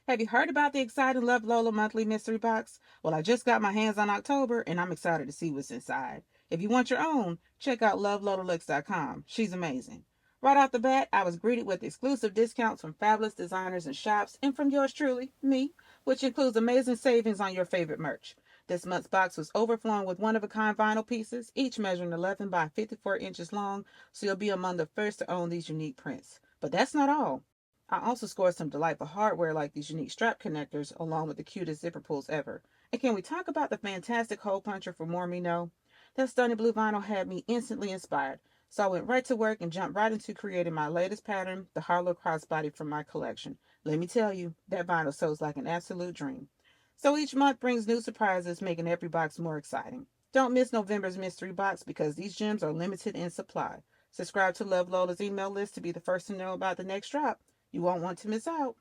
Have you heard about the exciting Luv Lola monthly mystery box? Well, I just got my hands on October and I'm excited to see what's inside. If you want your own, check out lovelolalooks.com. She's amazing. Right off the bat, I was greeted with exclusive discounts from fabulous designers and shops and from yours truly, me, which includes amazing savings on your favorite merch. This month's box was overflowing with one of a kind vinyl pieces, each measuring 11 by 54 inches long, so you'll be among the first to own these unique prints. But that's not all. I also scored some delightful hardware like these unique strap connectors along with the cutest zipper pulls ever. And can we talk about the fantastic hole puncher for more me know? That stunning blue vinyl had me instantly inspired, so I went right to work and jumped right into creating my latest pattern, the Harlow crossbody from my collection. Let me tell you, that vinyl sews like an absolute dream. So each month brings new surprises, making every box more exciting. Don't miss November's mystery box because these gems are limited in supply. Subscribe to Love Lola's email list to be the first to know about the next drop. You won't want to miss out.